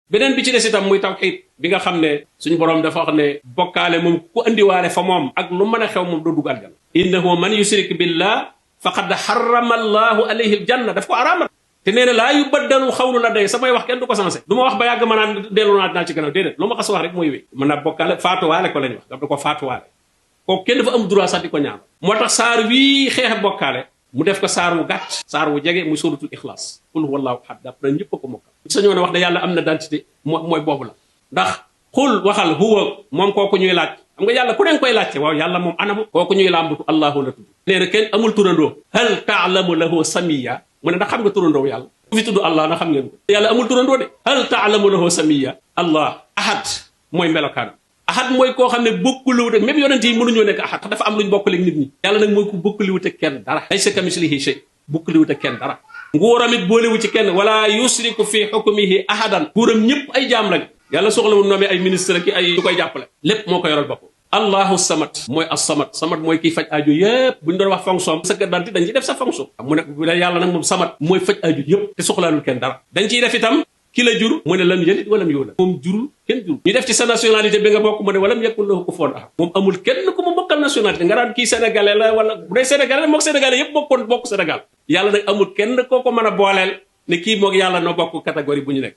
beneen bi ci des itam muy tawxiid bi nga xam ne suñu borom dafa wax ne bokkaale moom ku andiwaale fa moom ak lu mën a xew moom doo dugg aljanna innahu man yushrik billah faqad harrama allahu alayhi aljanna daf ko araamal te nee na laa yubaddalu xawlu la day samay wax kenn du ko sensé du ma wax ba yàgg ma naan dellu naa ci gannaaw déedéet lu ma xas wax rek mooy wéy mën naa bokkaale faatuwaale ko lañ wax daf da ko faatuwaale kooku kenn dafa am droit sax di ko ñaan moo tax saar wii xeex bokkaale mu def ko saar wu gàtt saar wu jege muy suratul ixlaas qul huwallahu ahad daf na ñëpp a ko mokkal sañoo ne wax ne yàlla am na dentité mooy boobu la ndax xul waxal huwa moom kooku ñuy laaj xam nga yàlla ku neen koy laajte waaw yàlla moom anamu kooku ñuy làmbatu allahu la tudd nee na kenn amul turandoo hal taalamu lahu samiya mu ne ndax xam nga turandoo yàlla ku fi tudd allah na xam ngeen ko yàlla amul turandoo de hal taalamu lahu samiya allah ahad mooy melokaan ahad mooy koo xam ne bokkuluwut ak même yonent yi mënuñoo nekk ahad dafa am luñ bokkaleeg nit ñi yàlla nag mooy ku bokkaliwut ak kenn dara laysa kamislihi shay bokkaliwut ak kenn dara nguuram it boolewu ci kenn wala yusriku fi hukmihi ahadan nguuram ñëpp ay jaam lañ yàlla soxlawul nommé ay ministre ki ay du koy jàppale lépp moo ko yoral bopp allahu samad mooy as-samad samad mooy kiy faj aajo yëpp bu ñu doon wax fonction sa kër daanti dañ ciy def sa fonction mu ne bu dee yàlla nag moom samad mooy faj aajo yëpp te soxlaalul kenn dara dañ ciy def itam ki la jur mu ne lam yalid walam yulad moom jurul kenn jurul ñu def ci sa nationalité bi nga bokk mu ne walam yakun lahu kufuwan ahad moom amul kenn ku mu bokkal nationalité nga daan kii sénégalais la wala bu dee sénégalais mook sénégalais yëpp bokk Sénégal yàlla nag amul kenn koo ko mën a booleel ne kii moog yàlla noo bokk catégorie bu ñu nekk